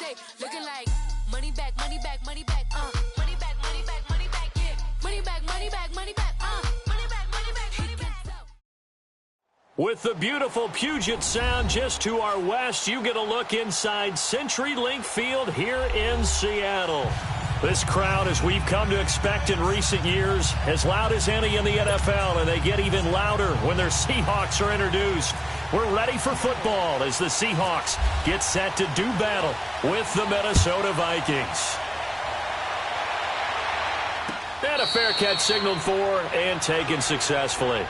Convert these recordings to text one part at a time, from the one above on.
Hey, looking like money back, money back, money back, money back, money back, money back, yeah. Money back, money back, money back, money back, money back, money back. With the beautiful Puget Sound just to our west, you get a look inside CenturyLink Field here in Seattle. This crowd, as we've come to expect in recent years, as loud as any in the NFL, and they get even louder when their Seahawks are introduced. We're ready for football as the Seahawks get set to do battle with the Minnesota Vikings. And a fair catch signaled for and taken successfully.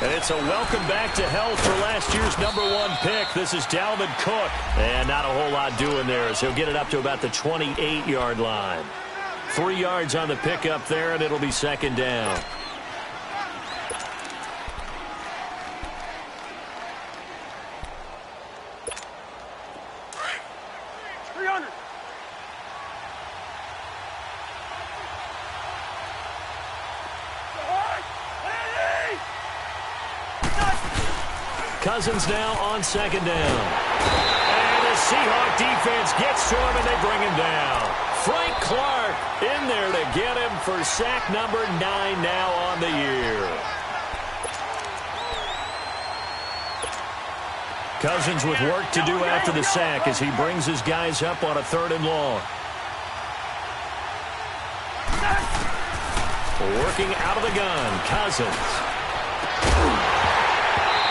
And it's a welcome back to health for last year's #1 pick. This is Dalvin Cook. And not a whole lot doing there as he'll get it up to about the 28-yard line. 3 yards on the pickup there, and it'll be second down. Cousins now on second down. And the Seahawk defense gets to him, and they bring him down. Frank Clark in there to get him for sack number 9 now on the year. Cousins with work to do after the sack as he brings his guys up on a 3rd and long. Working out of the gun, Cousins.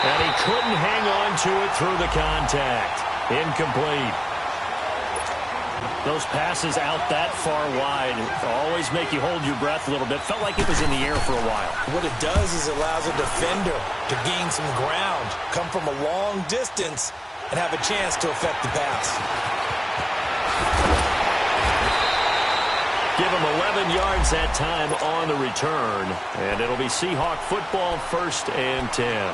And he couldn't hang on to it through the contact. Incomplete. Those passes out that far wide always make you hold your breath a little bit. Felt like it was in the air for a while. What it does is it allows a defender to gain some ground, come from a long distance, and have a chance to affect the pass. Give him 11 yards that time on the return. And it'll be Seahawk football, 1st and 10.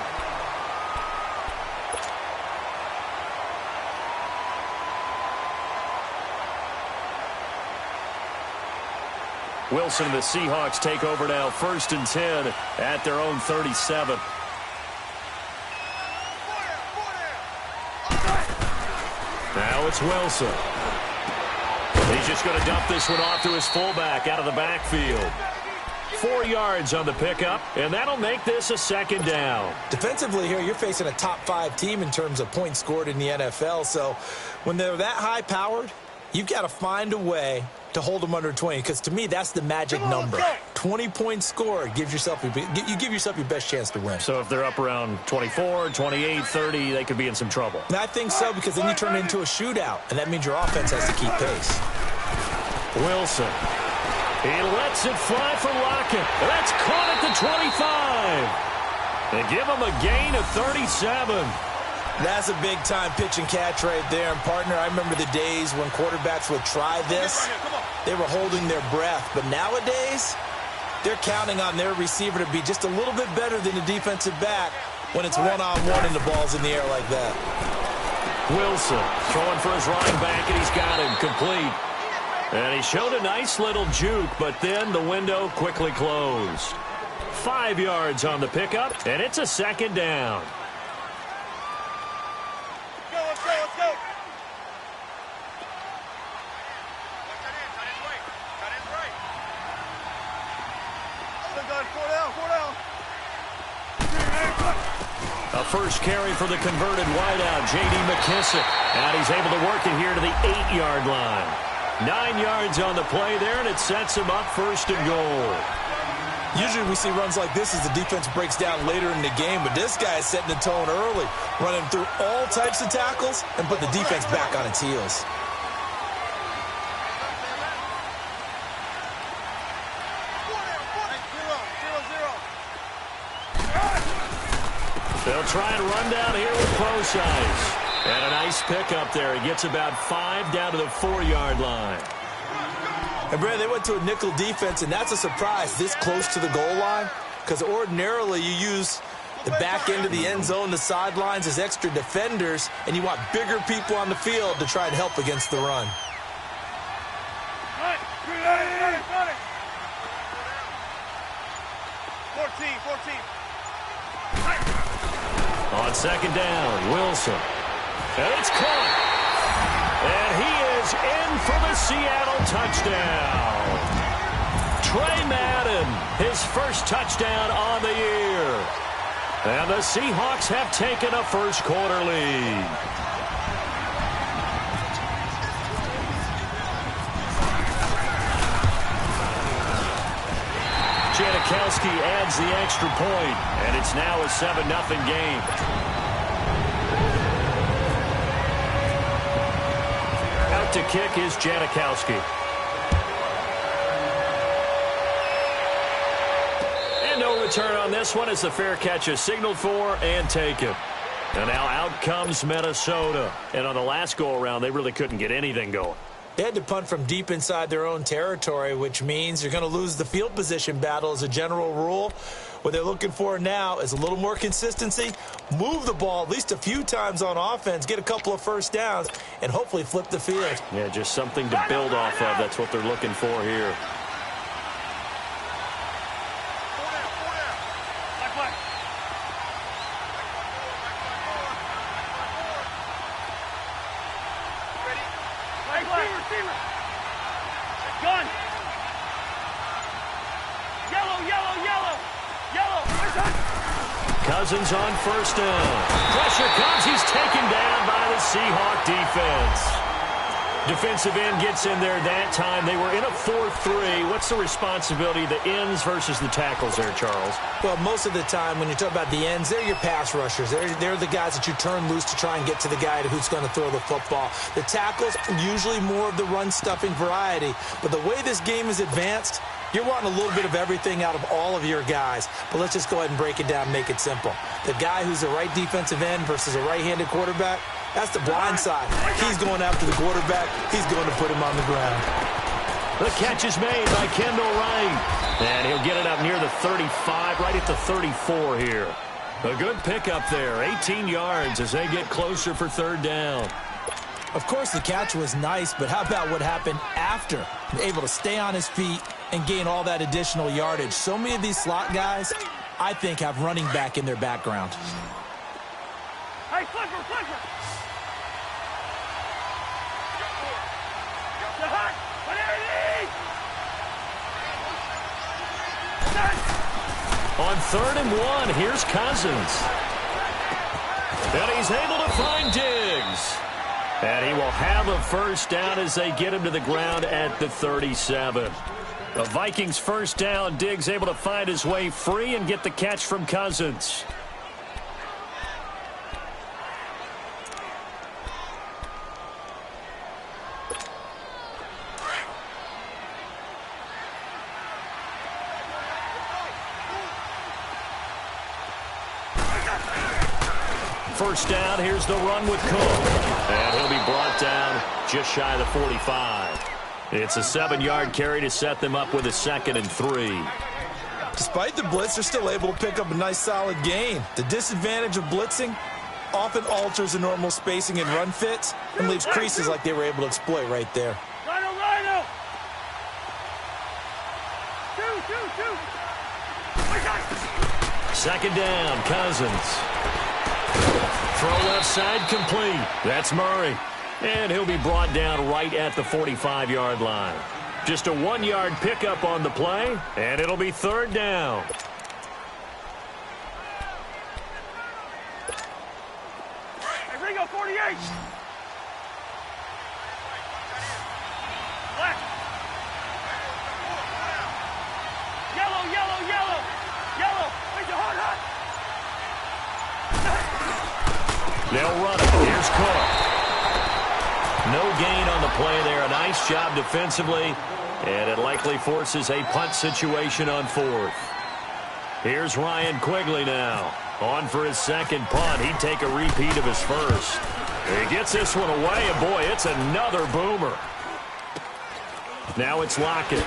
Wilson and the Seahawks take over now, 1st and 10 at their own 37. Now it's Wilson. He's just going to dump this one off to his fullback out of the backfield. 4 yards on the pickup, and that'll make this a second down. Defensively here, you're facing a top 5 team in terms of points scored in the NFL, so when they're that high-powered, you've got to find a way to hold them under 20, because to me, that's the magic number. 20 points scored gives yourself you give yourself your best chance to win. So if they're up around 24, 28, 30, they could be in some trouble. And I think so, because then you turn it into a shootout, and that means your offense has to keep pace. Wilson. He lets it fly for Lockett. That's caught at the 25. They give him a gain of 37. That's a big-time pitch and catch right there. And, partner, I remember the days when quarterbacks would try this. They were holding their breath. But nowadays, they're counting on their receiver to be just a little bit better than the defensive back when it's one-on-one and the ball's in the air like that. Wilson throwing for his running back, and he's got him complete. And he showed a nice little juke, but then the window quickly closed. 5 yards on the pickup, and it's a second down. A first carry for the converted wideout, J.D. McKissick. And he's able to work it here to the 8-yard line. 9 yards on the play there, and it sets him up 1st and goal. Usually we see runs like this as the defense breaks down later in the game, but this guy is setting the tone early, running through all types of tackles and put the defense back on its heels. They'll try and run down here with close ice. And a nice pickup there. He gets about 5 down to the 4-yard line. And, Brad, they went to a nickel defense, and that's a surprise this close to the goal line, because ordinarily you use the back end of the end zone, the sidelines as extra defenders, and you want bigger people on the field to try and help against the run. 14. On second down, Wilson. And it's caught. And he is in for the Seattle touchdown. Trey Madden, his first touchdown on the year. And the Seahawks have taken a first-quarter lead. Janikowski adds the extra point, and it's now a 7-0 game. Out to kick is Janikowski. And no return on this one as the fair catch is signaled for and taken. And now out comes Minnesota. And on the last go-around, they really couldn't get anything going. They had to punt from deep inside their own territory, which means you're going to lose the field position battle as a general rule. What they're looking for now is a little more consistency, move the ball at least a few times on offense, get a couple of first downs, and hopefully flip the field. Yeah, just something to build off of. That's what they're looking for here. Gun. Yellow. Cousins on first down. Pressure comes. He's taken down by the Seahawk defense. Defensive end gets in there that time. They were in a 4-3. What's the responsibility of the ends versus the tackles there, Charles? Well, most of the time when you talk about the ends, they're your pass rushers. They're the guys that you turn loose to try and get to the guy who's going to throw the football. The tackles, usually more of the run-stuffing variety. But the way this game is advanced, you're wanting a little bit of everything out of all of your guys. But let's just go ahead and break it down and make it simple. The guy who's a right defensive end versus a right-handed quarterback, that's the blind side. He's going after the quarterback. He's going to put him on the ground. The catch is made by Kendall Wright. And he'll get it up near the 35, right at the 34 here. A good pickup there, 18 yards as they get closer for third down. Of course, the catch was nice, but how about what happened after? Able to stay on his feet and gain all that additional yardage. So many of these slot guys, I think, have running back in their background. Hey, flipper. On 3rd and 1, here's Cousins. And he's able to find Diggs. And he will have a first down as they get him to the ground at the 37. The Vikings first down. Diggs able to find his way free and get the catch from Cousins. First down, here's the run with Cook. And he'll be brought down just shy of the 45. It's a 7-yard carry to set them up with a 2nd and 3. Despite the blitz, they're still able to pick up a nice solid gain. The disadvantage of blitzing often alters the normal spacing and run fits and leaves creases like they were able to exploit right there. Rhino. Two. Second down, Cousins. Throw left side complete. That's Murray. And he'll be brought down right at the 45-yard line. Just a 1-yard pickup on the play, and it'll be 3rd down. Hey, Ringo, 48. Black. Yellow. Where's your hot? They'll run it. Here's Cook. No gain on the play there. A nice job defensively, and it likely forces a punt situation on 4th. Here's Ryan Quigley now. On for his second punt. He'd take a repeat of his first. He gets this one away, and boy, it's another boomer. Now it's Lockett.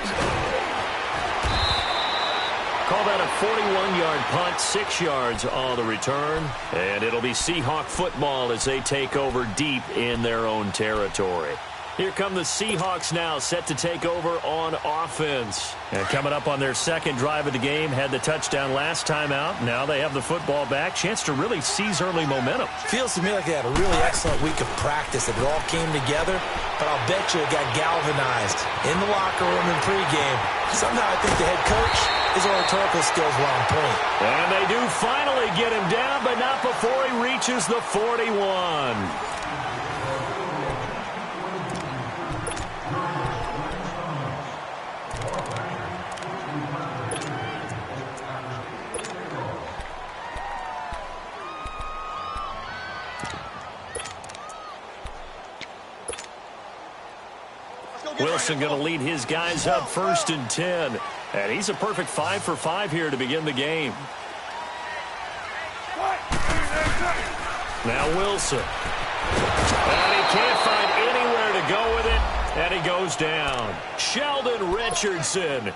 Call that a 41-yard punt, 6 yards on the return. And it'll be Seahawk football as they take over deep in their own territory. Here come the Seahawks now, set to take over on offense. And coming up on their second drive of the game, had the touchdown last time out. Now they have the football back. Chance to really seize early momentum. Feels to me like they had a really excellent week of practice. It all came together, but I'll bet you it got galvanized in the locker room in pregame. Somehow I think the head coach, his oratorical skills were on point. And they do finally get him down, but not before he reaches the 41. Wilson going to lead his guys up 1st and 10. And he's a perfect 5 for 5 here to begin the game. Now Wilson. And he can't find anywhere to go with it. And he goes down. Sheldon Richardson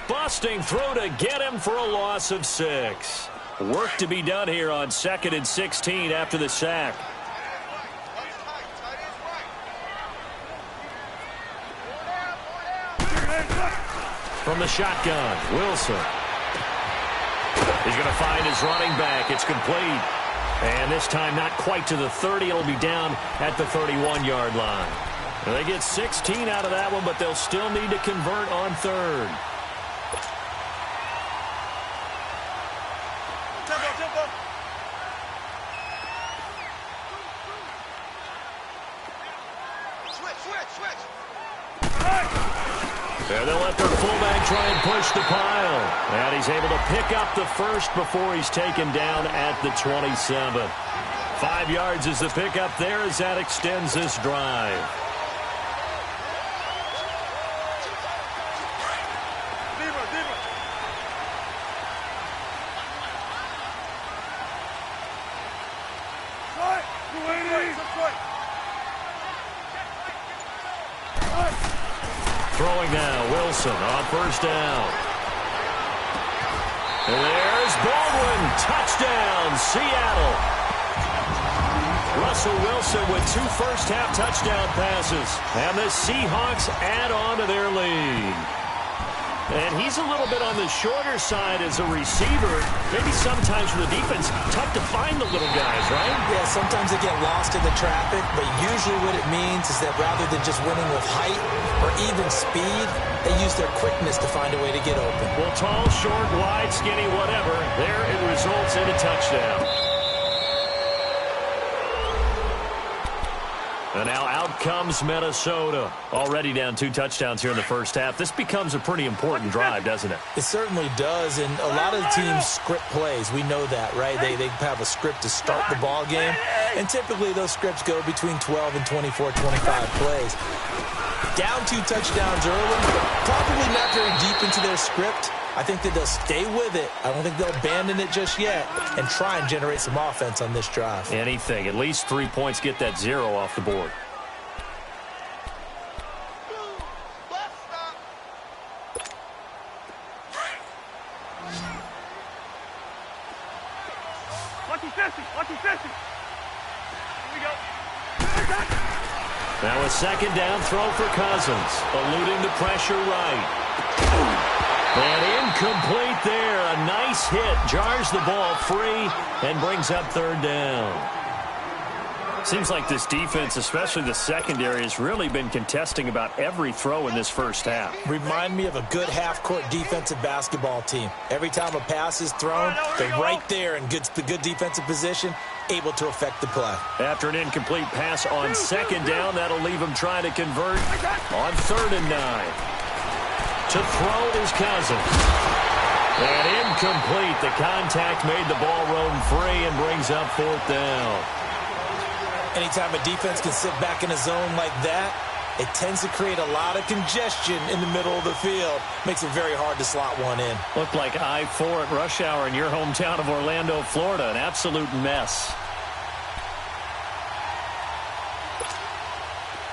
busting through to get him for a loss of 6. Work to be done here on 2nd and 16 after the sack. From the shotgun, Wilson. He's going to find his running back. It's complete. And this time not quite to the 30. It'll be down at the 31-yard line. And they get 16 out of that one, but they'll still need to convert on 3rd. And they'll let their fullback try and push the pile. And he's able to pick up the first before he's taken down at the 27. 5 yards is the pickup there as that extends this drive. Throwing now, Wilson on 1st down. And there's Baldwin. Touchdown, Seattle. Russell Wilson with 2 first-half touchdown passes. And the Seahawks add on to their lead. And he's a little bit on the shorter side as a receiver. Maybe sometimes for the defense, tough to find the little guys, right? Yeah, sometimes they get lost in the traffic, but usually what it means is that rather than just winning with height or even speed, they use their quickness to find a way to get open. Well, tall, short, wide, skinny, whatever, there it results in a touchdown. And now out comes Minnesota. Already down 2 touchdowns here in the first half. This becomes a pretty important drive, doesn't it? It certainly does, and a lot of the teams script plays. We know that, right? They have a script to start the ball game, and typically those scripts go between 12 and 24, 25 plays. Down 2 touchdowns early, probably not very deep into their script. I think that they'll stay with it. I don't think they'll abandon it just yet and try and generate some offense on this drive. Anything. At least 3 points, get that 0 off the board. Lucky 50. Lucky 50. Here we go. Now a 2nd down throw for Cousins. Eluding the pressure right. And incomplete there. A nice hit. Jars the ball free and brings up 3rd down. Seems like this defense, especially the secondary, has really been contesting about every throw in this first half. Remind me of a good half-court defensive basketball team. Every time a pass is thrown, they're right there in good defensive position, able to affect the play. After an incomplete pass on 2nd down, that'll leave them trying to convert on 3rd and 9. To throw is Cousins. And incomplete. The contact made the ball roam free and brings up 4th down. Anytime a defense can sit back in a zone like that, it tends to create a lot of congestion in the middle of the field. Makes it very hard to slot one in. Looked like I-4 at rush hour in your hometown of Orlando, Florida. An absolute mess.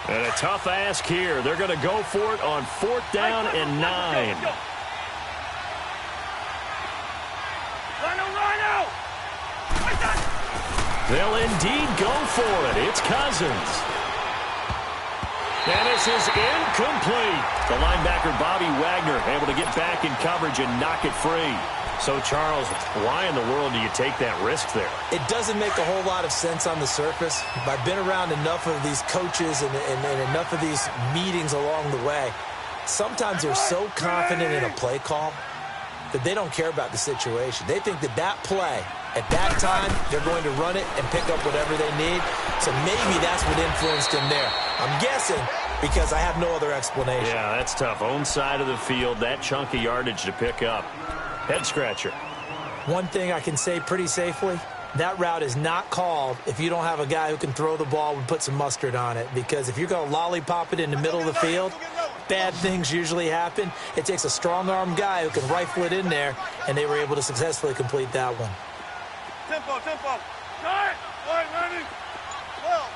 And a tough ask here. They're going to go for it on 4th down and 9. They'll indeed go for it. It's Cousins. And this is incomplete. The linebacker, Bobby Wagner, able to get back in coverage and knock it free. So, Charles, why in the world do you take that risk there? It doesn't make a whole lot of sense on the surface. I've been around enough of these coaches and enough of these meetings along the way. Sometimes they're so confident in a play call that they don't care about the situation. They think that that play, at that time, they're going to run it and pick up whatever they need. So maybe that's what influenced him there. I'm guessing because I have no other explanation. Yeah, that's tough. Own side of the field, that chunk of yardage to pick up. Head scratcher. One thing I can say pretty safely, that route is not called if you don't have a guy who can throw the ball and put some mustard on it. Because if you're going to lollipop it in the middle of the field, bad things usually happen. It takes a strong-arm guy who can rifle it in there, and they were able to successfully complete that one. Tempo. Start. Running. Well.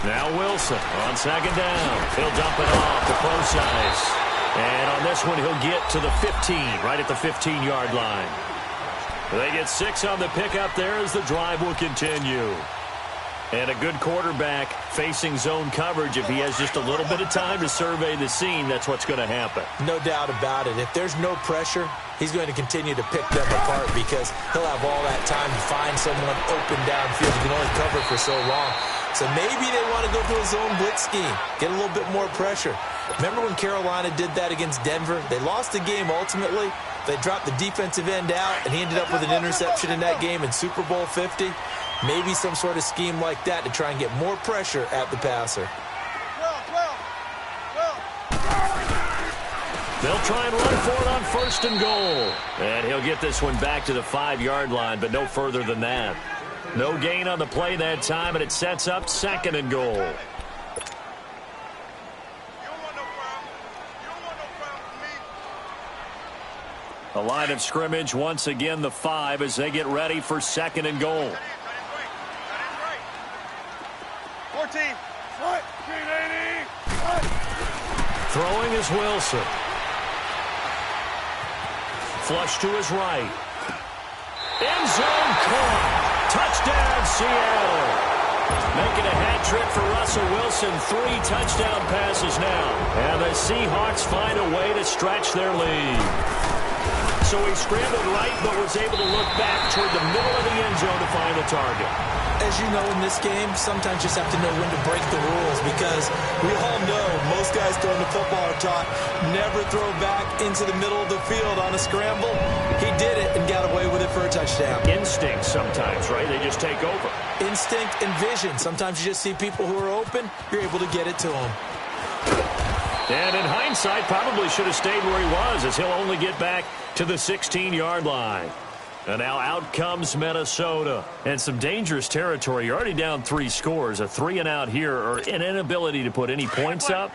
Now Wilson on 2nd down. He'll dump it off to close size. And on this one, he'll get to the 15, right at the 15-yard line. They get 6 on the pickup there as the drive will continue. And a good quarterback facing zone coverage. If he has just a little bit of time to survey the scene, that's what's going to happen. No doubt about it. If there's no pressure, he's going to continue to pick them apart because he'll have all that time to find someone open downfield. He can only cover for so long. So maybe they want to go to a zone blitz scheme, get a little bit more pressure. Remember when Carolina did that against Denver? They lost the game ultimately. They dropped the defensive end out, and he ended up with an interception in that game in Super Bowl 50. Maybe some sort of scheme like that to try and get more pressure at the passer. They'll try and run for it on 1st and goal. And he'll get this one back to the 5-yard line, but no further than that. No gain on the play that time, and it sets up 2nd and goal. The line of scrimmage, once again, the 5 as they get ready for 2nd and goal. 14. Throwing is Wilson. Flush to his right. End zone caught. Touchdown, Seattle. Making a hat trick for Russell Wilson. 3 touchdown passes now. And the Seahawks find a way to stretch their lead. So he scrambled right, but was able to look back toward the middle of the end zone to find the target. As you know, in this game, sometimes you just have to know when to break the rules because we all know most guys throwing the football are taught never throw back into the middle of the field on a scramble. He did it and got away with it for a touchdown. Instinct sometimes, right? They just take over. Instinct and vision. Sometimes you just see people who are open, you're able to get it to them. And in hindsight, probably should have stayed where he was as he'll only get back to the 16-yard line. And now out comes Minnesota. And some dangerous territory. You're already down 3 scores. A 3-and-out here or an inability to put any points up.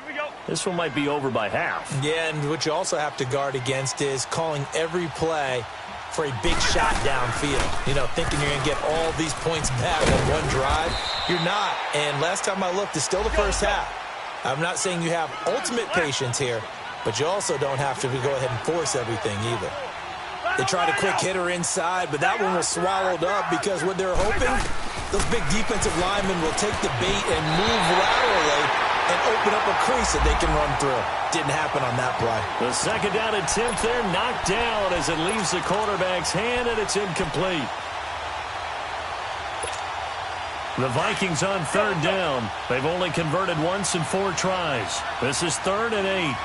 This one might be over by half. Yeah, and what you also have to guard against is calling every play for a big shot downfield. You know, thinking you're going to get all these points back on one drive. You're not. And last time I looked, it's still the first half. I'm not saying you have ultimate patience here, but you also don't have to go ahead and force everything either. They tried a quick hitter inside, but that one was swallowed up because what they're hoping, those big defensive linemen will take the bait and move laterally and open up a crease that they can run through. Didn't happen on that play. The 2nd down attempt there knocked down as it leaves the quarterback's hand, and it's incomplete. The Vikings on 3rd down. They've only converted once in 4 tries. This is 3rd and 8.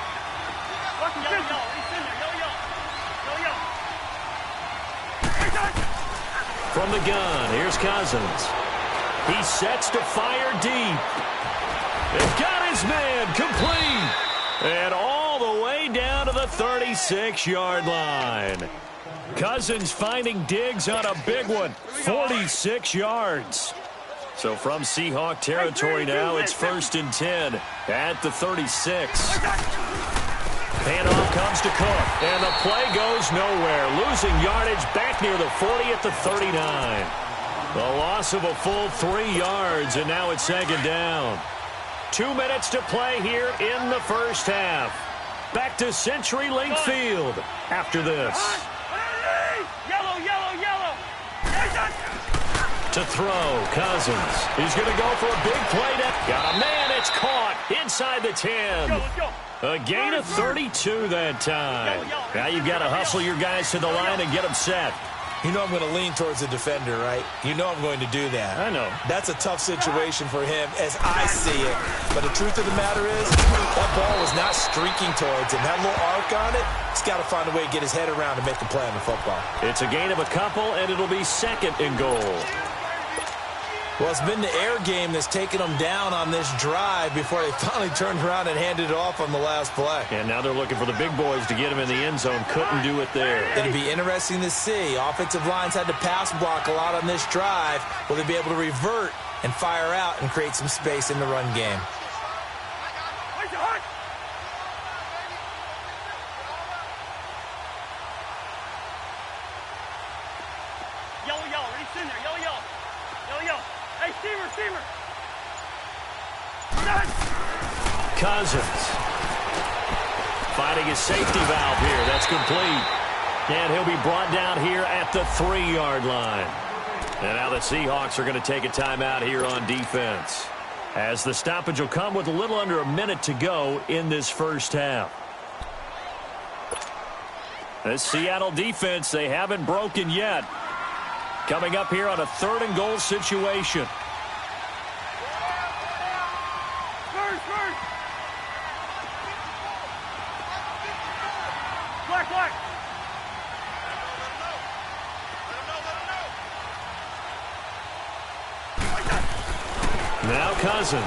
From the gun, here's Cousins. He sets to fire deep. They've got his man complete. And all the way down to the 36-yard line. Cousins finding Diggs on a big one. 46 yards. So from Seahawk territory now, it's 1st and 10 at the 36. Handoff comes to Cook, and the play goes nowhere. Losing yardage back near the 40 at the 39. The loss of a full 3 yards, and now it's 2nd down. 2 minutes to play here in the first half. Back to CenturyLink Field after this. Yellow, yellow, yellow. To throw, Cousins. He's going to go for a big play. Got a man. It's caught inside the 10. Let's go. A gain of 32 that time. Now you've got to hustle your guys to the line and get them set. You know I'm going to lean towards the defender, right? You know I'm going to do that. I know. That's a tough situation for him as I see it. But the truth of the matter is, that ball was not streaking towards him. That little arc on it, he's got to find a way to get his head around and make a play on the football. It's a gain of a couple, and it'll be 2nd and goal. Well, it's been the air game that's taken them down on this drive before they finally turned around and handed it off on the last play. And now they're looking for the big boys to get him in the end zone. Couldn't do it there. It'd be interesting to see. Offensive lines had to pass block a lot on this drive. Will they be able to revert and fire out and create some space in the run game? Yellow, yellow. Reach in there. Yellow, yellow. Yellow, yellow. Hey, Steamer. Cousins finding his safety valve here. That's complete. And he'll be brought down here at the 3-yard line. And now the Seahawks are going to take a timeout here on defense, as the stoppage will come with a little under a minute to go in this first half. This Seattle defense, they haven't broken yet. Coming up here on a 3rd and goal situation. First. Black. Now Cousins.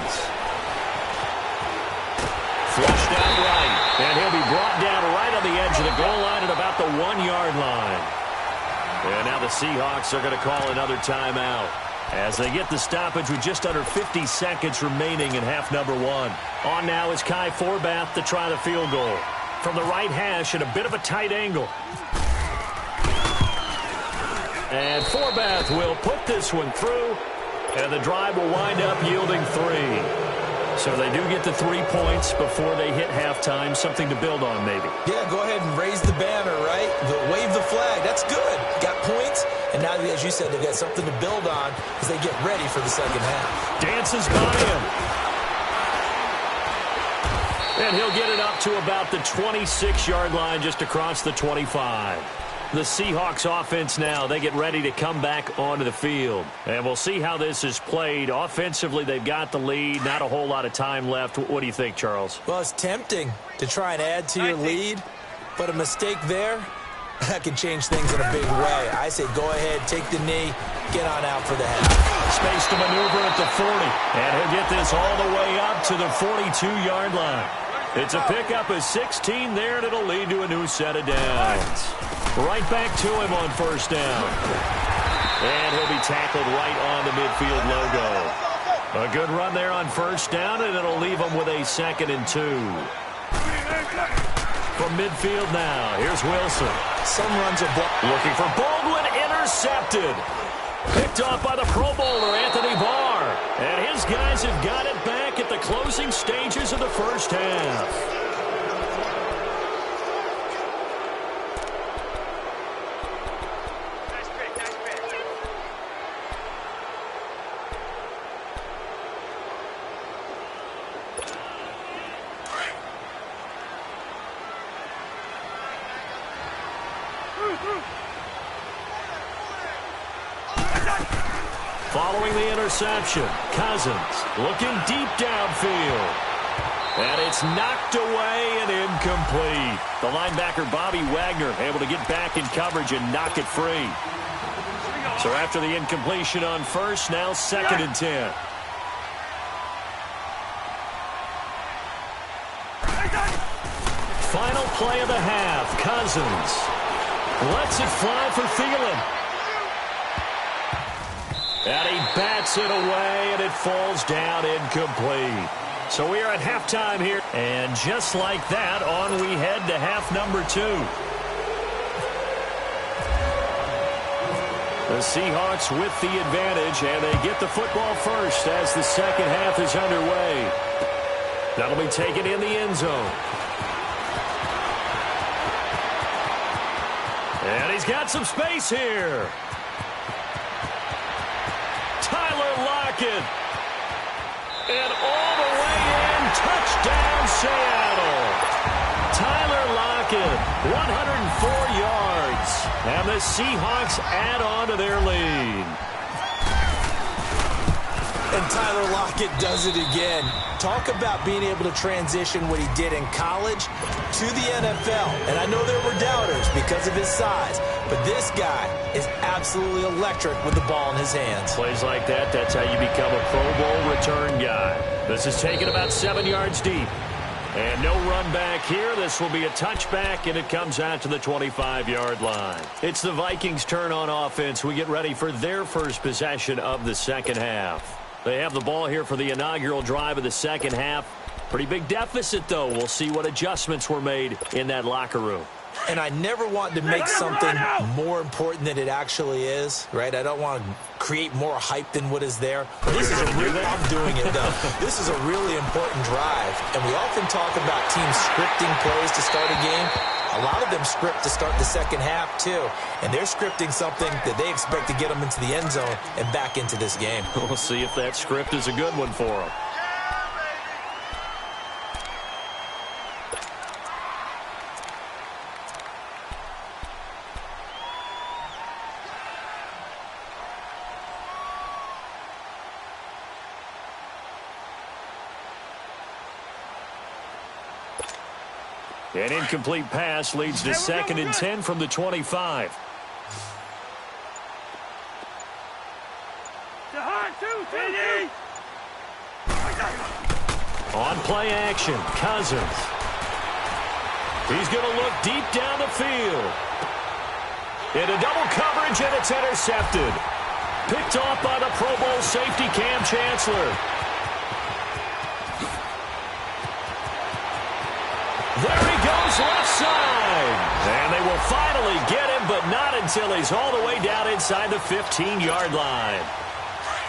Flushed out right. And he'll be brought down right on the edge of the goal line at about the 1-yard line. And now the Seahawks are going to call another timeout as they get the stoppage with just under 50 seconds remaining in half number 1. On now is Kai Forbath to try the field goal from the right hash at a bit of a tight angle. And Forbath will put this one through, and the drive will wind up yielding 3. So they do get the 3 points before they hit halftime. Something to build on, maybe. Yeah, go ahead and raise the banner, right? Wave the flag. That's good. Got points, and now, as you said, they've got something to build on as they get ready for the second half. Dances by him. And he'll get it up to about the 26-yard line, just across the 25. The Seahawks offense now, they get ready to come back onto the field. And we'll see how this is played. Offensively, they've got the lead. Not a whole lot of time left. What do you think, Charles? Well, it's tempting to try and add to your lead, but a mistake there, that can change things in a big way. I say go ahead, take the knee, get on out for the half. Space to maneuver at the 40. And he'll get this all the way up to the 42-yard line. It's a pickup of 16 there, and it'll lead to a new set of downs. Right back to him on 1st down. And he'll be tackled right on the midfield logo. A good run there on 1st down, and it'll leave him with a 2nd and 2. From midfield now, here's Wilson. Some runs are looking for Baldwin, intercepted. Picked off by the Pro Bowler, Anthony Barr. And his guys have got it back at the closing stages of the first half. Following the interception, Cousins looking deep downfield. And it's knocked away and incomplete. The linebacker, Bobby Wagner, able to get back in coverage and knock it free. So after the incompletion on 1st, now 2nd and 10. Final play of the half, Cousins lets it fly for Thielen. And he bats it away, and it falls down incomplete. So we are at halftime here. And just like that, on we head to half number 2. The Seahawks with the advantage, and they get the football first as the second half is underway. That'll be taken in the end zone. And he's got some space here. Tyler Lockett. And all the way in, touchdown Seattle. Tyler Lockett, 104 yards. And the Seahawks add on to their lead. And Tyler Lockett does it again. Talk about being able to transition what he did in college to the NFL. And I know there were doubters because of his size, but this guy is absolutely electric with the ball in his hands. Plays like that, that's how you become a Pro Bowl return guy. This is taken about 7 yards deep. And no run back here. This will be a touchback, and it comes out to the 25-yard line. It's the Vikings' turn on offense. We get ready for their first possession of the second half. They have the ball here for the inaugural drive of the second half. Pretty big deficit, though. We'll see what adjustments were made in that locker room. And I never want to make something more important than it actually is, right? I don't want to create more hype than what is there. This is I'm doing it, though. This is a really important drive. And we often talk about teams scripting plays to start a game. A lot of them script to start the second half, too. And they're scripting something that they expect to get them into the end zone and back into this game. We'll see if that script is a good one for them. An incomplete pass leads to 2nd and 10 from the 25. On play action, Cousins. He's going to look deep down the field. Into double coverage, and it's intercepted. Picked off by the Pro Bowl safety Cam Chancellor. There he goes, left side. And they will finally get him, but not until he's all the way down inside the 15-yard line.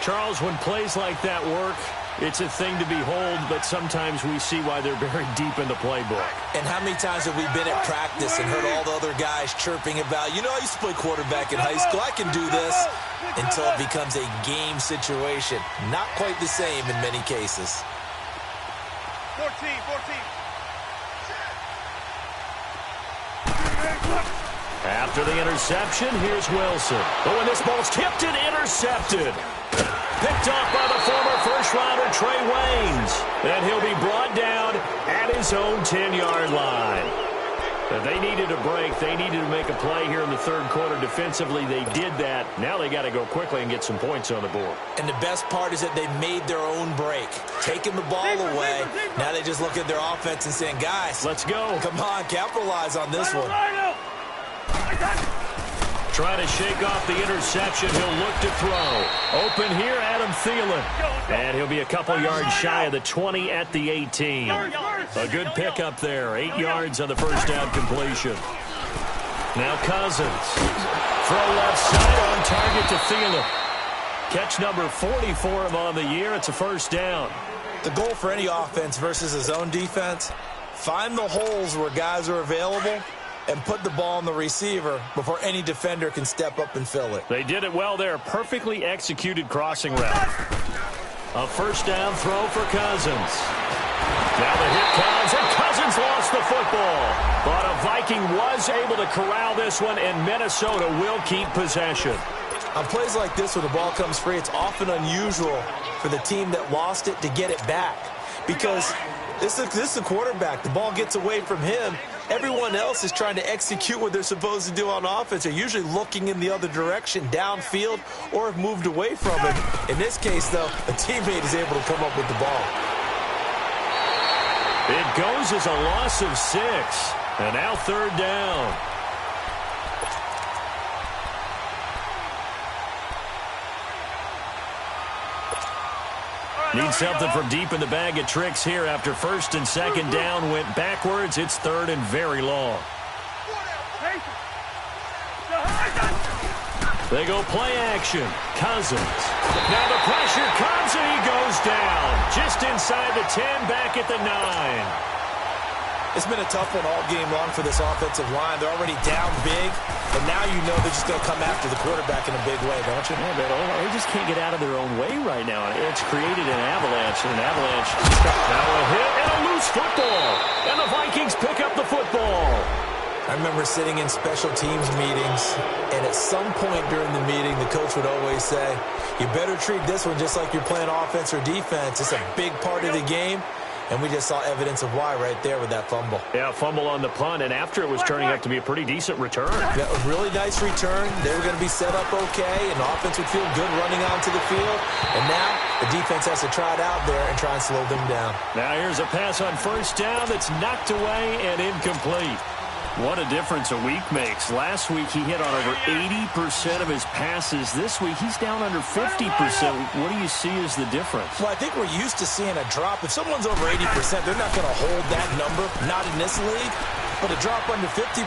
Charles, when plays like that work, it's a thing to behold, but sometimes we see why they're buried deep in the playbook. And how many times have we been at practice and heard all the other guys chirping about, you know, I used to play quarterback in high school, I can do this, until it becomes a game situation. Not quite the same in many cases. 14. After the interception, here's Wilson. But when this ball's tipped and intercepted. Picked off by the former first-rounder Trey Waynes. And he'll be brought down at his own 10-yard line. If they needed a break, they needed to make a play here in the third quarter. Defensively, they did that. Now they got to go quickly and get some points on the board. And the best part is that they made their own break. Taking the ball away. Now they just look at their offense and saying, guys, let's go. Come on, capitalize on this one. Trying to shake off the interception. He'll look to throw. Open here, Adam Thielen. And he'll be a couple yards shy of the 20 at the 18. A good pickup there. 8 yards on the first down completion. Now Cousins. Throw left side on target to Thielen. Catch number 40 for him on the year. It's a first down. The goal for any offense versus a zone defense, find the holes where guys are available and put the ball on the receiver before any defender can step up and fill it. They did it well there. Perfectly executed crossing route. A first down throw for Cousins. Now the hit comes, and Cousins lost the football. But a Viking was able to corral this one, and Minnesota will keep possession. On plays like this, when the ball comes free, it's often unusual for the team that lost it to get it back. Because this is a quarterback. The ball gets away from him. Everyone else is trying to execute what they're supposed to do on offense. They're usually looking in the other direction, downfield, or have moved away from it. In this case, though, a teammate is able to come up with the ball. It goes as a loss of 6. And now third down. Need something from deep in the bag of tricks here after first and second down went backwards. It's third and very long. They go play action. Cousins. Now the pressure comes and he goes down. Just inside the 10, back at the 9. It's been a tough one all game long for this offensive line. They're already down big, and now you know they're just going to come after the quarterback in a big way, don't you? Yeah, they just can't get out of their own way right now. It's created an avalanche, and an avalanche. Now a hit and a loose football. And the Vikings pick up the football. I remember sitting in special teams meetings, and at some point during the meeting, the coach would always say, you better treat this one just like you're playing offense or defense. It's a big part of the game. And we just saw evidence of why right there with that fumble. Yeah, fumble on the punt, and after it was turning out to be a pretty decent return. Yeah, a really nice return. They were going to be set up okay, and the offense would feel good running onto the field. And now the defense has to try it out there and try and slow them down. Now here's a pass on first down that's knocked away and incomplete. What a difference a week makes. Last week he hit on over 80% of his passes. This week he's down under 50%. What do you see as the difference? Well, I think we're used to seeing a drop. If someone's over 80%, they're not going to hold that number, not in this league. But a drop under 50%,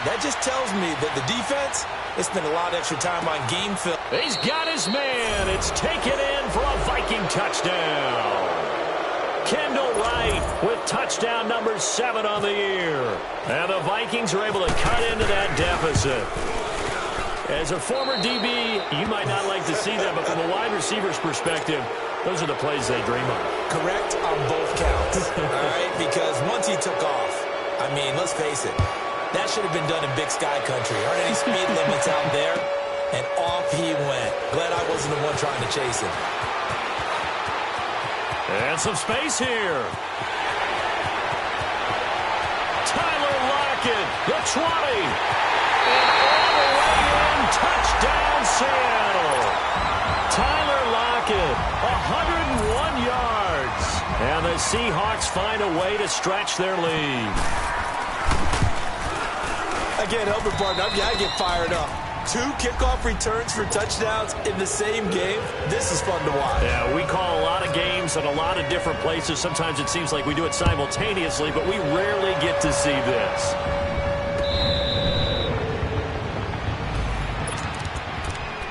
that just tells me that the defense, they spent a lot of extra time on game film. He's got his man. It's taken in for a Viking touchdown. Kendall Wright with touchdown number 7 on the year. And the Vikings are able to cut into that deficit. As a former DB, you might not like to see that, but from a wide receiver's perspective, those are the plays they dream of. Correct on both counts, all right? Because once he took off, I mean, let's face it, that should have been done in Big Sky Country. Aren't any speed limits out there? And off he went. Glad I wasn't the one trying to chase him. And some space here. Tyler Lockett, the 20. And all the way in, touchdown Seattle. Tyler Lockett, 101 yards. And the Seahawks find a way to stretch their lead. Again, help me, partner. I get fired up. 2 kickoff returns for touchdowns in the same game. This is fun to watch. Yeah, we call a lot of games at a lot of different places. Sometimes it seems like we do it simultaneously, but we rarely get to see this.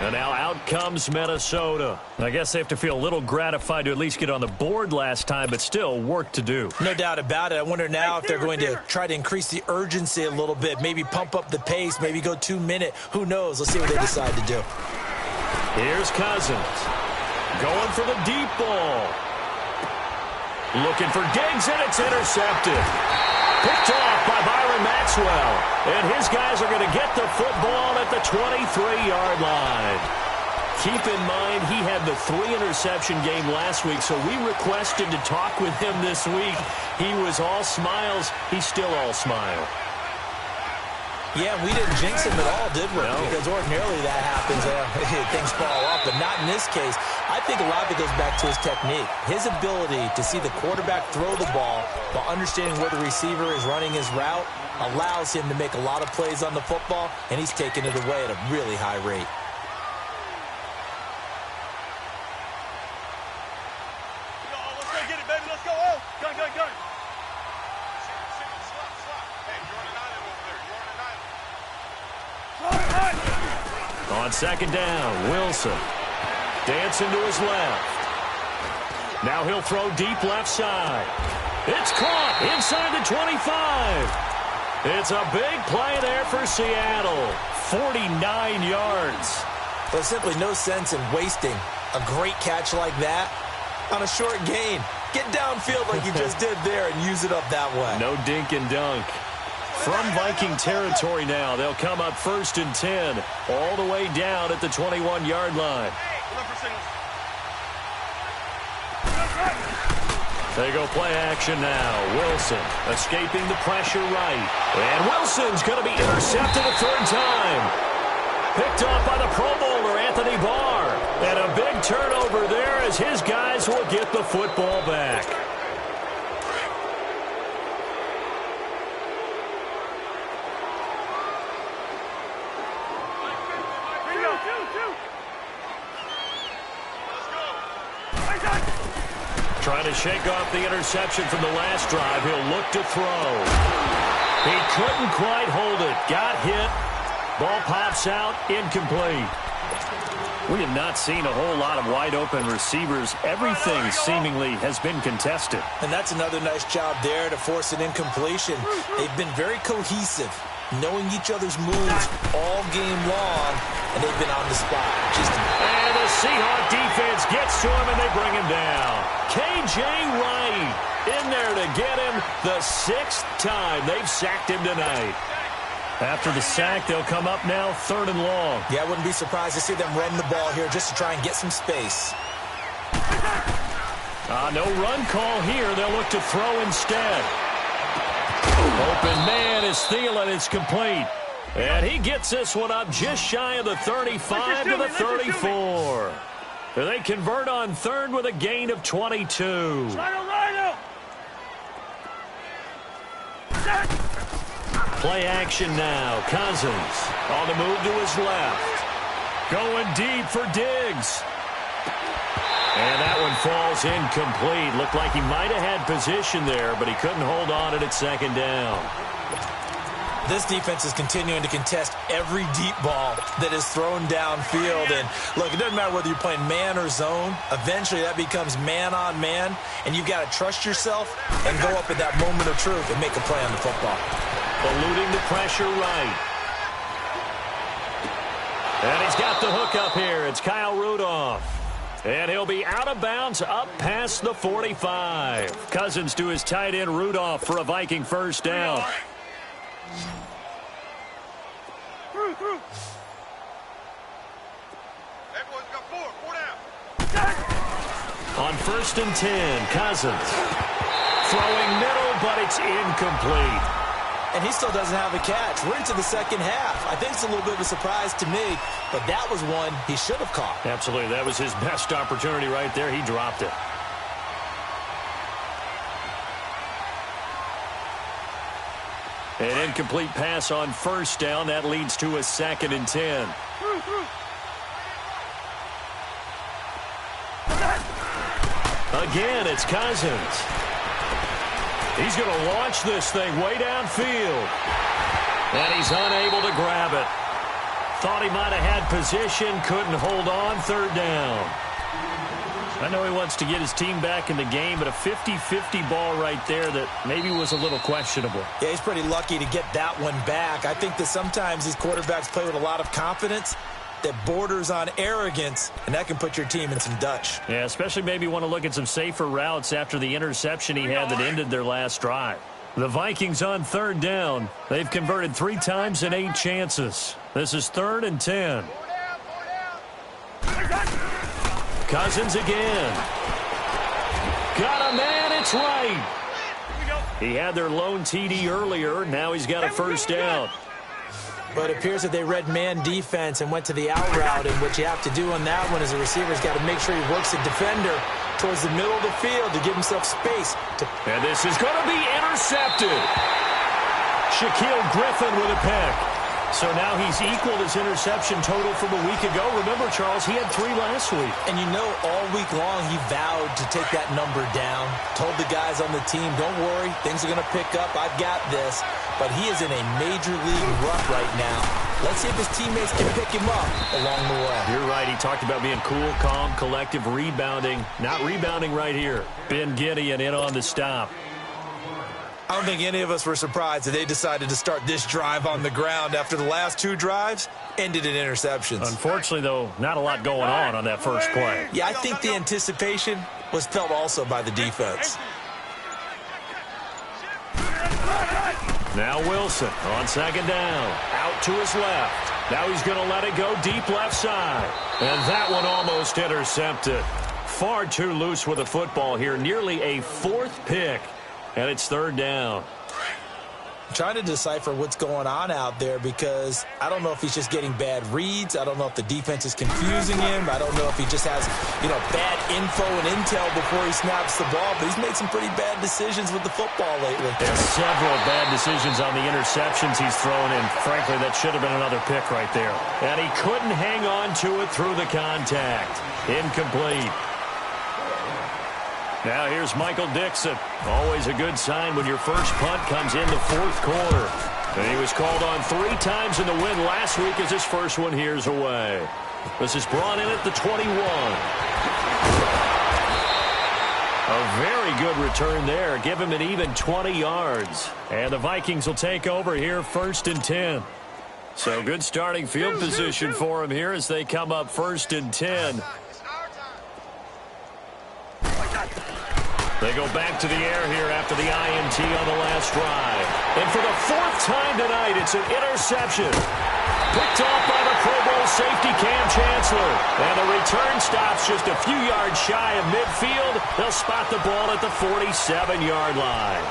And now out comes Minnesota. I guess they have to feel a little gratified to at least get on the board last time, but still work to do. No doubt about it. I wonder now if they're going to try to increase the urgency a little bit, maybe pump up the pace, maybe go 2-minute. Who knows? Let's see what they decide to do. Here's Cousins. Going for the deep ball. Looking for Diggs, and it's intercepted. Picked off by Byron Maxwell. And his guys are going to get the football at the 23-yard line. Keep in mind, he had the 3-interception game last week, so we requested to talk with him this week. He was all smiles. He's still all smile. Yeah, we didn't jinx him at all, did we? No. Because ordinarily that happens. Things fall off, but not in this case. I think a lot of it goes back to his technique. His ability to see the quarterback throw the ball while understanding where the receiver is running his route allows him to make a lot of plays on the football, and he's taking it away at a really high rate. Let's go get it, baby. Let's go. Oh, gun. On second down, Wilson dancing to his left. Now he'll throw deep left side. It's caught inside the 25. It's a big play there for Seattle. 49 yards. There's simply no sense in wasting a great catch like that on a short gain. Get downfield like you just did there and use it up that way. No dink and dunk. From Viking territory now, they'll come up 1st and 10, all the way down at the 21-yard line. They go play action now. Wilson escaping the pressure right. And Wilson's going to be intercepted a 3rd time. Picked off by the Pro Bowler, Anthony Barr. And a big turnover there as his guys will get the football back. Trying to shake off the interception from the last drive. He'll look to throw. He couldn't quite hold it. Got hit. Ball pops out. Incomplete. We have not seen a whole lot of wide-open receivers. Everything seemingly has been contested. And that's another nice job there to force an incompletion. They've been very cohesive, knowing each other's moves all game long, and they've been on the spot. And the Seahawk defense gets to him, and they bring him down. K.J. Wright in there to get him the 6th time they've sacked him tonight. After the sack, they'll come up now 3rd and long. Yeah, I wouldn't be surprised to see them run the ball here just to try and get some space. No run call here. They'll look to throw instead. Open man is Thielen. It's complete. And he gets this one up just shy of the 35 to the 34. They convert on 3rd with a gain of 22. Play action now. Cousins on the move to his left. Going deep for Diggs. And that one falls incomplete. Looked like he might have had position there, but he couldn't hold on it at 2nd down. This defense is continuing to contest every deep ball that is thrown downfield. And, look, it doesn't matter whether you're playing man or zone. Eventually, that becomes man-on-man, and you've got to trust yourself and go up at that moment of truth and make a play on the football. Eluding the pressure right. And he's got the hook up here. It's Kyle Rudolph. And he'll be out of bounds up past the 45. Cousins to his tight end Rudolph for a Viking 1st down. On 1st and 10, Cousins. Throwing middle, but it's incomplete. And he still doesn't have a catch. We're into the 2nd half. I think it's a little bit of a surprise to me, but that was one he should have caught. Absolutely. That was his best opportunity right there. He dropped it. An incomplete pass on 1st down. That leads to a 2nd and 10. Again, it's Cousins. He's going to launch this thing way downfield. And he's unable to grab it. Thought he might have had position, couldn't hold on. 3rd down. I know he wants to get his team back in the game, but a 50-50 ball right there that maybe was a little questionable. Yeah, he's pretty lucky to get that one back. I think that sometimes these quarterbacks play with a lot of confidence that borders on arrogance, and that can put your team in some Dutch. Yeah, especially maybe want to look at some safer routes after the interception he had that ended their last drive. The Vikings on 3rd down. They've converted 3 times in 8 chances. This is 3rd and 10. Cousins again. Got a man, it's right. He had their lone TD earlier. Now he's got a 1st down. But it appears that they read man defense and went to the out route, and what you have to do on that one is a receiver's got to make sure he works the defender towards the middle of the field to give himself space. And this is going to be intercepted. Shaquille Griffin with a pick. So now he's equaled his interception total from a week ago. Remember, Charles, he had 3 last week. And you know, all week long he vowed to take that number down. Told the guys on the team, don't worry, things are going to pick up. I've got this. But he is in a major league rut right now. Let's see if his teammates can pick him up along the way. You're right. He talked about being cool, calm, collective, rebounding. Not rebounding right here. Ben Gideon in on the stop. I don't think any of us were surprised that they decided to start this drive on the ground after the last 2 drives ended in interceptions. Unfortunately, though, not a lot going on that first play. Yeah, I think the anticipation was felt also by the defense. Now Wilson on 2nd down. Out to his left. Now he's going to let it go deep left side. And that one almost intercepted. Far too loose with the football here. Nearly a 4th pick. And it's 3rd down. I'm trying to decipher what's going on out there because I don't know if he's just getting bad reads. I don't know if the defense is confusing him. I don't know if he just has, bad info and intel before he snaps the ball. But he's made some pretty bad decisions with the football lately. There's several bad decisions on the interceptions he's thrown in. Frankly, that should have been another pick right there. And he couldn't hang on to it through the contact. Incomplete. Now here's Michael Dixon. Always a good sign when your first punt comes in the fourth quarter. And he was called on 3 times in the win last week as his first one here's away. This is brought in at the 21. A very good return there. Give him an even 20 yards. And the Vikings will take over here 1st and 10. So good starting field position for him here as they come up 1st and 10. They go back to the air here after the INT on the last drive. And for the 4th time tonight, it's an interception. Picked off by the Pro Bowl safety Cam Chancellor. And the return stops just a few yards shy of midfield. They'll spot the ball at the 47-yard line.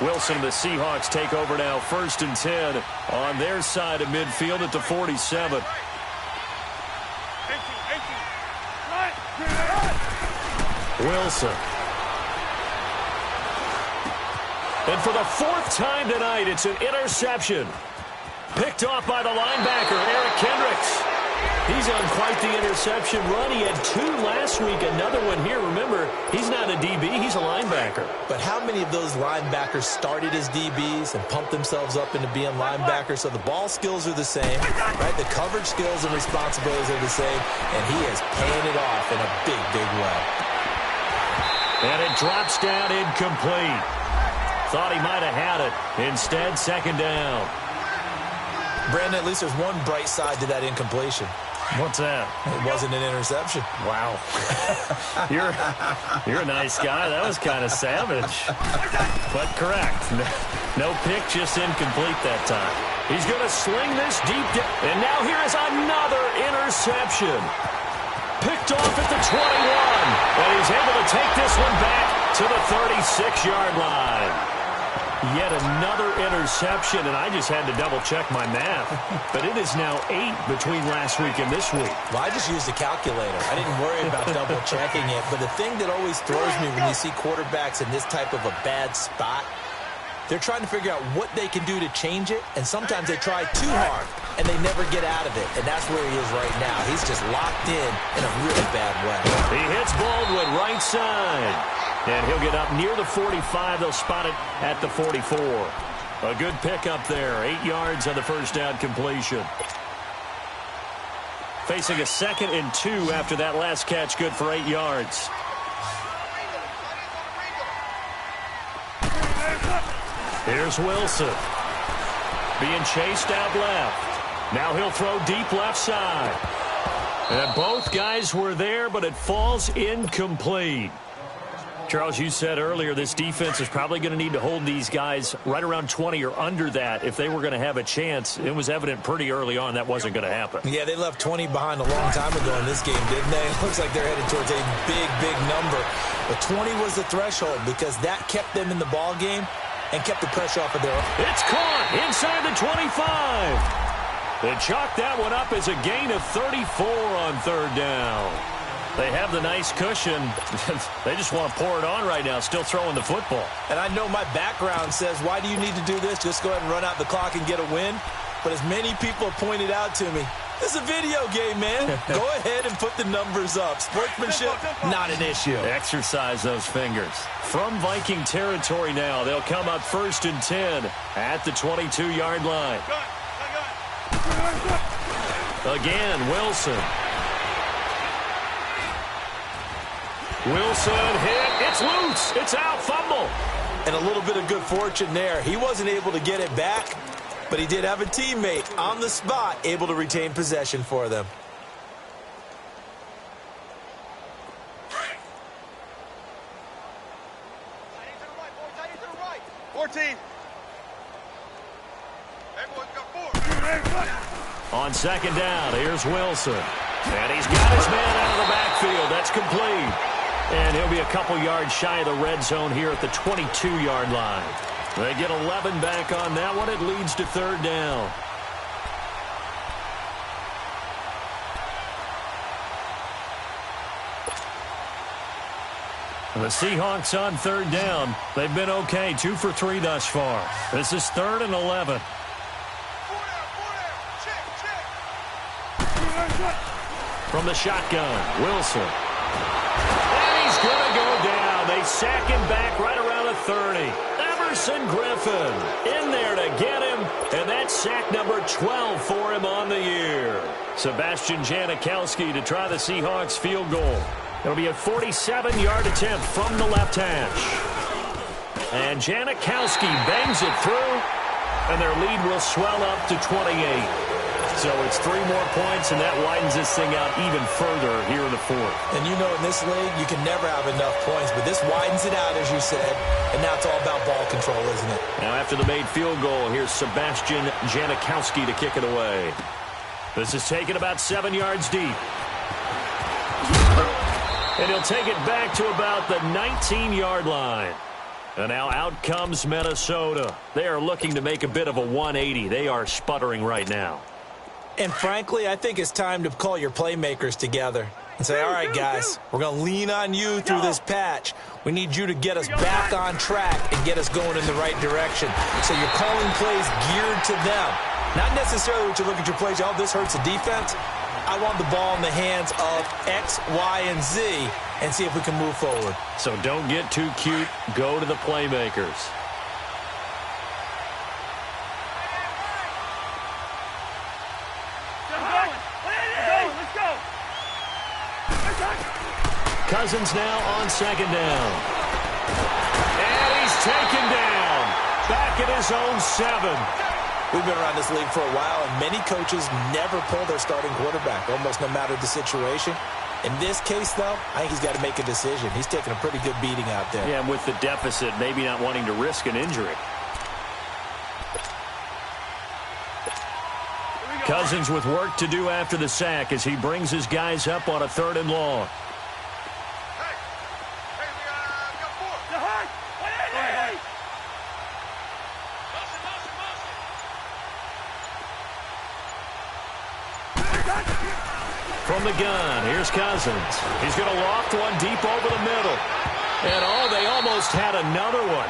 Wilson and the Seahawks take over now 1st and 10 on their side of midfield at the 47. Wilson. And for the 4th time tonight, it's an interception. Picked off by the linebacker, Eric Kendricks. He's on quite the interception run. He had 2 last week, another one here. Remember, he's not a DB, he's a linebacker. But how many of those linebackers started as DBs and pumped themselves up into being linebackers? So the ball skills are the same, right? The coverage skills and responsibilities are the same, and he is paying it off in a big, big way. And it drops down incomplete. Thought he might have had it. Instead, 2nd down. Brandon, at least there's one bright side to that incompletion. What's that? It wasn't an interception. Wow. You're a nice guy. That was kind of savage. But correct. No pick, just incomplete that time. He's going to sling this deep down. And now here is another interception. Picked off at the 21. And he's able to take this one back to the 36-yard line. Yet another interception, and I just had to double-check my math. But it is now 8 between last week and this week. Well, I just used a calculator. I didn't worry about double-checking it. But the thing that always throws me when you see quarterbacks in this type of a bad spot, they're trying to figure out what they can do to change it, and sometimes they try too hard, and they never get out of it. And that's where he is right now. He's just locked in a really bad way. He hits Baldwin right side. And he'll get up near the 45. They'll spot it at the 44. A good pickup there. 8 yards on the first down completion. Facing a 2nd and 2 after that last catch. Good for 8 yards. Here's Wilson. Being chased out left. Now he'll throw deep left side. And both guys were there, but it falls incomplete. Charles, you said earlier this defense is probably going to need to hold these guys right around 20 or under that if they were going to have a chance. It was evident pretty early on that wasn't going to happen. Yeah, they left 20 behind a long time ago in this game, didn't they? It looks like they're headed towards a big, big number. But 20 was the threshold because that kept them in the ball game and kept the pressure off of their... It's caught inside the 25. They chalked that one up as a gain of 34 on 3rd down. They have the nice cushion. They just want to pour it on right now, still throwing the football. And I know my background says, why do you need to do this? Just go ahead and run out the clock and get a win. But as many people pointed out to me, this is a video game, man. Go ahead and put the numbers up. Sportsmanship, not an issue. Exercise those fingers. From Viking territory now, they'll come up 1st and 10 at the 22-yard line. Again, Wilson. Wilson hit. It's loose. It's out. Fumble. And a little bit of good fortune there. He wasn't able to get it back, but he did have a teammate on the spot able to retain possession for them. On 2nd down, here's Wilson. And he's got his man out of the backfield. That's complete. And he'll be a couple yards shy of the red zone here at the 22-yard line. They get 11 back on that one. It leads to 3rd down. The Seahawks on 3rd down. They've been okay, 2 for 3 thus far. This is 3rd and 11. From the shotgun, Wilson. And he's going to go down. They sack him back right around the 30. Emerson Griffin in there to get him, and that's sack number 12 for him on the year. Sebastian Janikowski to try the Seahawks field goal. It'll be a 47-yard attempt from the left hash. And Janikowski bangs it through, and their lead will swell up to 28. So it's 3 more points, and that widens this thing out even further here in the fourth. And you know in this league, you can never have enough points, but this widens it out, as you said, and now it's all about ball control, isn't it? Now after the made field goal, here's Sebastian Janikowski to kick it away. This is taken about 7 yards deep. And he'll take it back to about the 19-yard line. And now out comes Minnesota. They are looking to make a bit of a 180. They are sputtering right now. And frankly, I think it's time to call your playmakers together and say, all right, guys, we're going to lean on you through this patch. We need you to get us back on track and get us going in the right direction. So you're calling plays geared to them. Not necessarily what you look at your plays, oh, this hurts the defense. I want the ball in the hands of X, Y, and Z and see if we can move forward. So don't get too cute. Go to the playmakers. Cousins now on second down. And he's taken down. Back at his own 7. We've been around this league for a while, and many coaches never pull their starting quarterback, almost no matter the situation. In this case, though, I think he's got to make a decision. He's taking a pretty good beating out there. Yeah, and with the deficit, maybe not wanting to risk an injury. Cousins with work to do after the sack as he brings his guys up on a 3rd and long. From the gun, here's Cousins. He's going to loft one deep over the middle. And, oh, they almost had another one.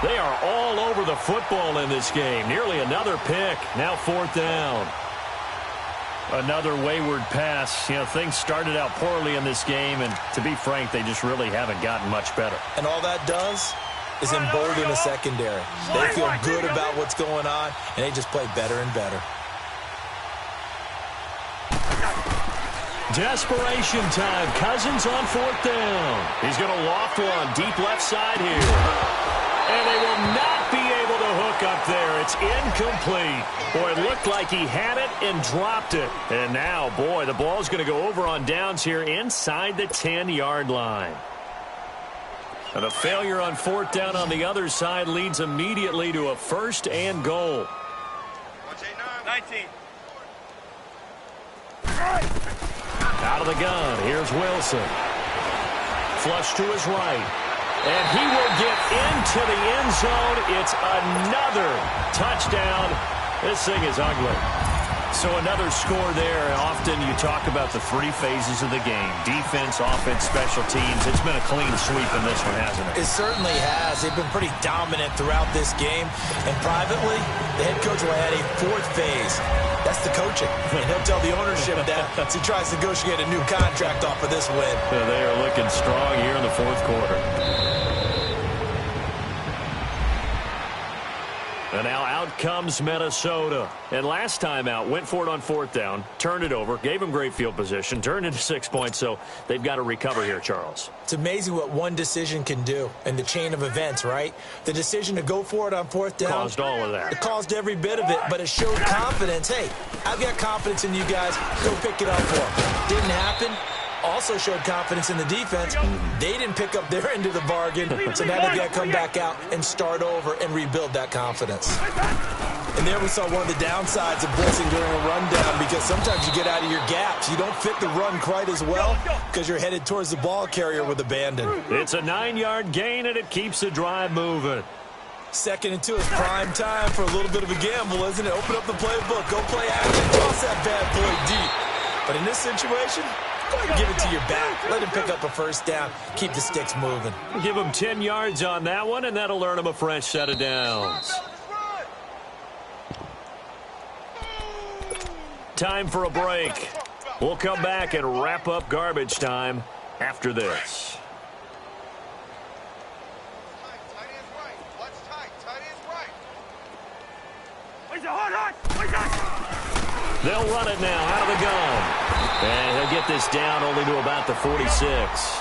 They are all over the football in this game. Nearly another pick. Now 4th down. Another wayward pass. You know, things started out poorly in this game, and to be frank, they just really haven't gotten much better. And all that does is embolden the secondary. They feel good about what's going on, and they just play better and better. Desperation time. Cousins on 4th down. He's going to loft one deep left side here. And they will not be able to hook up there. It's incomplete. Boy, it looked like he had it and dropped it. And now, boy, the ball's going to go over on downs here inside the 10-yard line. And a failure on 4th down on the other side leads immediately to a 1st and goal. 19. Out of the gun, here's Wilson. Flush to his right. And he will get into the end zone. It's another touchdown. This thing is ugly. So another score there. Often you talk about the 3 phases of the game. Defense, offense, special teams. It's been a clean sweep in this one, hasn't it? It certainly has. They've been pretty dominant throughout this game. And privately, the head coach will add a 4th phase. That's the coaching. And he'll tell the ownership that as he tries to negotiate a new contract off of this win. They are looking strong here in the 4th quarter. And now out comes Minnesota. And last time out, went for it on 4th down, turned it over, gave him great field position, turned into 6 points, so they've got to recover here, Charles. It's amazing what one decision can do in the chain of events, right? The decision to go for it on 4th down. Caused all of that. It caused every bit of it, but it showed confidence. Hey, I've got confidence in you guys. Go pick it up for them. Didn't happen. Also showed confidence in the defense. They didn't pick up their end of the bargain, so now they've got to come back out and start over and rebuild that confidence. And there we saw one of the downsides of blitzing during a rundown, because sometimes you get out of your gaps. You don't fit the run quite as well because you're headed towards the ball carrier with abandon. It's a 9-yard gain, and it keeps the drive moving. 2nd and 2 is prime time for a little bit of a gamble, isn't it? Open up the playbook. Go play action. Toss that bad boy deep. But in this situation, go ahead and give it to your back. Let him pick up a 1st down. Keep the sticks moving. Give him 10 yards on that one, and that'll earn him a fresh set of downs. Time for a break. We'll come back and wrap up garbage time after this. They'll run it now out of the gun. And he'll get this down only to about the 46.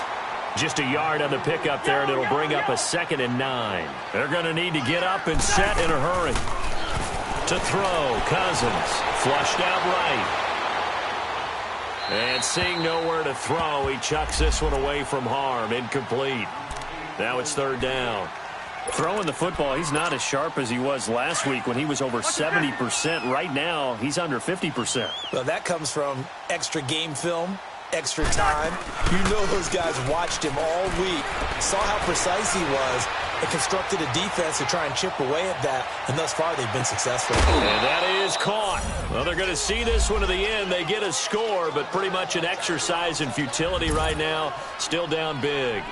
Just a yard on the pickup there, and it'll bring up a 2nd and 9. They're going to need to get up and set in a hurry. To throw, Cousins. Flushed out right. And seeing nowhere to throw, he chucks this one away from harm. Incomplete. Now it's 3rd down. Throwing the football, he's not as sharp as he was last week when he was over 70%. Right now, he's under 50%. Well, that comes from extra game film, extra time. You know those guys watched him all week, saw how precise he was, and constructed a defense to try and chip away at that, and thus far they've been successful. And that is caught. Well, they're going to see this one to the end. They get a score, but pretty much an exercise in futility right now. Still down big.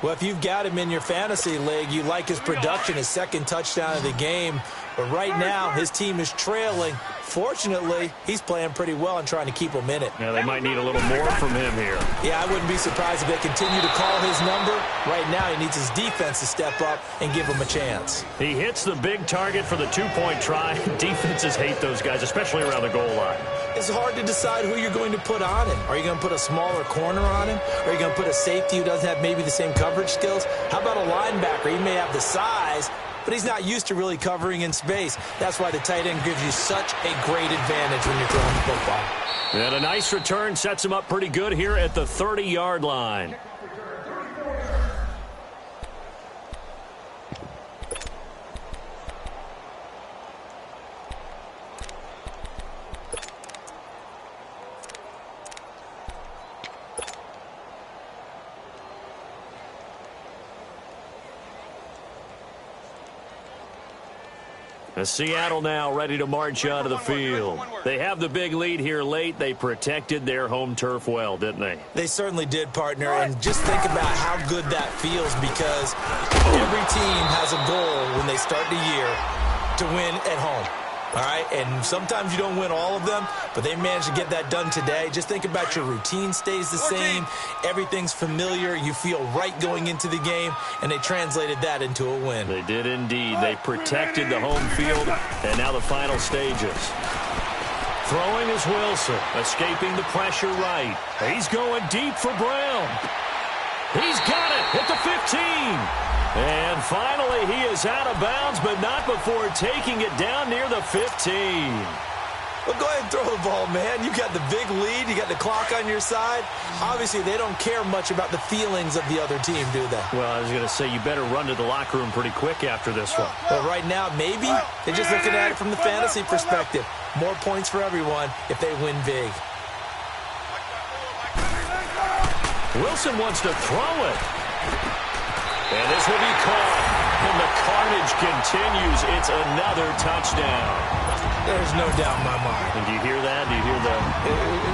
Well, if you've got him in your fantasy league, you like his production, his 2nd touchdown of the game. But right now, his team is trailing. Fortunately, he's playing pretty well and trying to keep them in it. Yeah, they might need a little more from him here. Yeah, I wouldn't be surprised if they continue to call his number. Right now, he needs his defense to step up and give him a chance. He hits the big target for the 2-point try. Defenses hate those guys, especially around the goal line. It's hard to decide who you're going to put on him. Are you going to put a smaller corner on him? Or are you going to put a safety who doesn't have maybe the same coverage skills? How about a linebacker? He may have the size, but he's not used to really covering in space. That's why the tight end gives you such a great advantage when you're throwing the football. And a nice return sets him up pretty good here at the 30-yard line. Seattle now ready to march out of the field. They have the big lead here late. They protected their home turf well, didn't they? They certainly did, partner. And just think about how good that feels, because every team has a goal when they start the year to win at home. All right, and sometimes you don't win all of them, but they managed to get that done today. Just think about your routine stays the same. Everything's familiar. You feel right going into the game, and they translated that into a win. They did indeed. They protected the home field, and now the final stages. Throwing is Wilson, escaping the pressure right. He's going deep for Brown. He's got it at the 15. And finally, he is out of bounds, but not before taking it down near the 15. Well, go ahead and throw the ball, man. You got the big lead. You got the clock on your side. Obviously, they don't care much about the feelings of the other team, do they? Well, I was going to say, you better run to the locker room pretty quick after this one. Well, right now, maybe they're just looking at it from the fantasy perspective. More points for everyone if they win big. Wilson wants to throw it. And this will be caught. And the carnage continues. It's another touchdown. There's no doubt in my mind. And do you hear that? Do you hear the...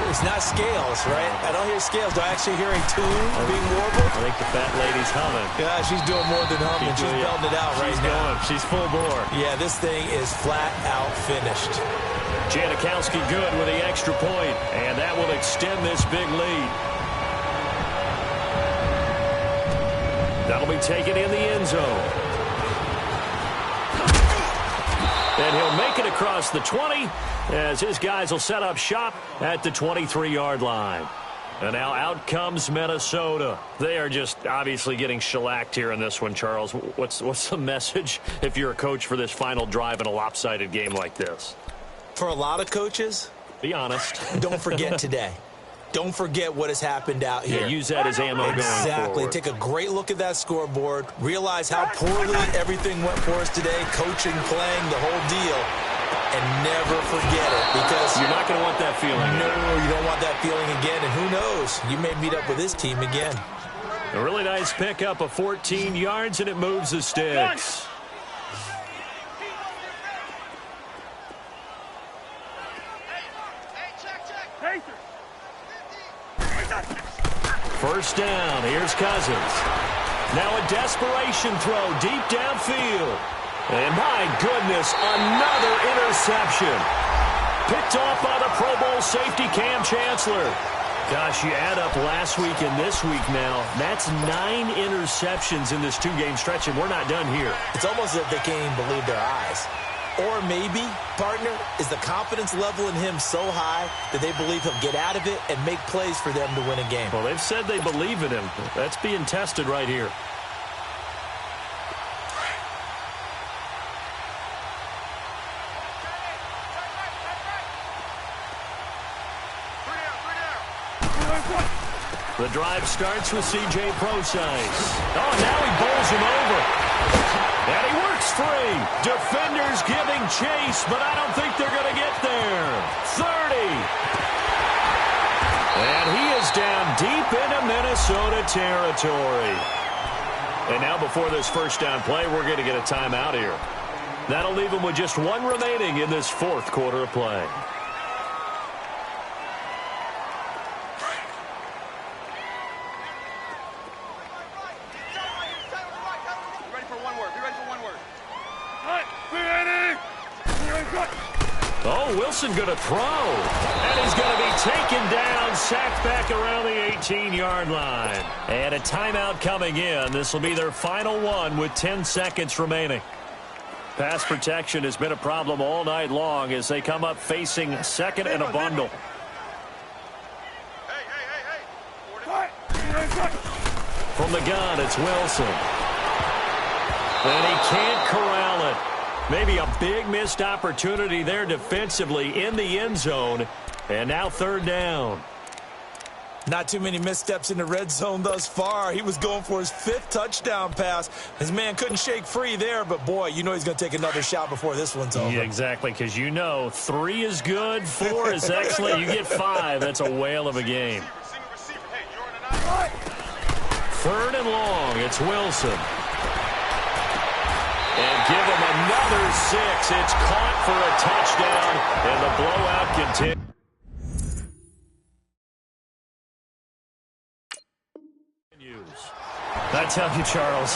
It's not scales, right? I don't hear scales. Do I actually hear a tune being warbled? I think the fat lady's humming. Yeah, she's doing more than humming. She's belting it out right now. She's full bore. Yeah, this thing is flat out finished. Janikowski good with the extra point. And that will extend this big lead. That'll be taken in the end zone. And he'll make it across the 20 as his guys will set up shop at the 23-yard line. And now out comes Minnesota. They are just obviously getting shellacked here in this one, Charles. What's the message if you're a coach for this final drive in a lopsided game like this? For a lot of coaches, be honest. Don't forget today. Don't forget what has happened out here. Yeah, use that as ammo going forward. Exactly. Take a great look at that scoreboard. Realize how poorly everything went for us today. Coaching, playing, the whole deal. And never forget it, because you're not going to want that feeling. No, you don't want that feeling again. And who knows? You may meet up with this team again. A really nice pickup of 14 yards, and it moves the sticks. First down, here's Cousins. Now a desperation throw deep downfield. And my goodness, another interception. Picked off by the Pro Bowl safety Cam Chancellor. Gosh, you add up last week and this week now. That's 9 interceptions in this 2-game stretch, and we're not done here. It's almost as if they can't even believe their eyes. Or maybe, partner, is the confidence level in him so high that they believe he'll get out of it and make plays for them to win a game. Well, they've said they believe in him. That's being tested right here. The drive starts with C.J. Procise. Oh, now he bowls him over. And he works free. Defenders giving chase, but I don't think they're going to get there. 30. And he is down deep into Minnesota territory. And now before this first down play, we're going to get a timeout here. That'll leave him with just 1 remaining in this 4th quarter of play. Oh, Wilson going to throw. And he's going to be taken down, sacked back around the 18-yard line. And a timeout coming in. This will be their final one with 10 seconds remaining. Pass protection has been a problem all night long as they come up facing second and a bundle. From the gun, it's Wilson. And he can't corral it. Maybe a big missed opportunity there defensively in the end zone. And now 3rd down. Not too many missteps in the red zone thus far. He was going for his 5th touchdown pass. His man couldn't shake free there, but boy, you know he's going to take another shot before this one's over. Yeah, exactly, because you know 3 is good, 4 is excellent. You get 5, that's a whale of a game. 3rd and long, it's Wilson. And give him another 6. It's caught for a touchdown, and the blowout continues. I tell you, Charles,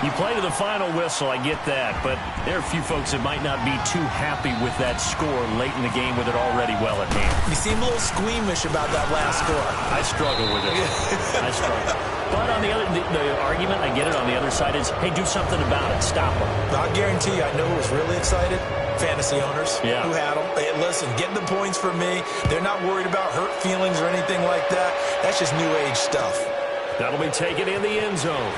you play to the final whistle, I get that, but there are a few folks that might not be too happy with that score late in the game with it already well at hand. You seem a little squeamish about that last score. I struggle with it. I struggle. But on the other, the argument, I get it, on the other side is, hey, do something about it. Stop them. I guarantee you, I know who was really excited. Fantasy owners who had them. Hey, listen, getting the points for me. They're not worried about hurt feelings or anything like that. That's just new age stuff. That'll be taken in the end zone.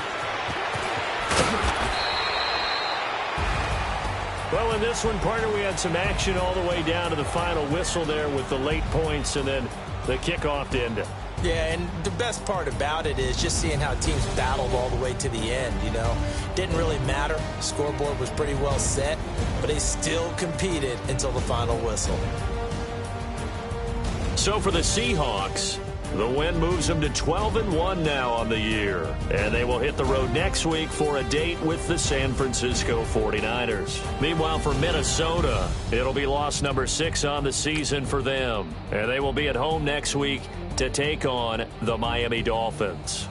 Well, in this one, partner, we had some action all the way down to the final whistle there with the late points and then the kickoff to end it. Yeah, and the best part about it is just seeing how teams battled all the way to the end, you know. Didn't really matter. Scoreboard was pretty well set, but they still competed until the final whistle. So for the Seahawks, the win moves them to 12-1 now on the year. And they will hit the road next week for a date with the San Francisco 49ers. Meanwhile, for Minnesota, it'll be loss number 6 on the season for them. And they will be at home next week to take on the Miami Dolphins.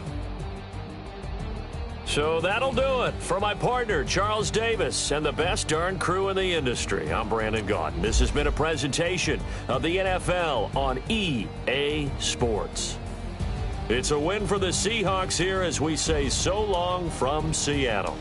So that'll do it for my partner, Charles Davis, and the best darn crew in the industry. I'm Brandon Gaudin. This has been a presentation of the NFL on EA Sports. It's a win for the Seahawks here as we say so long from Seattle.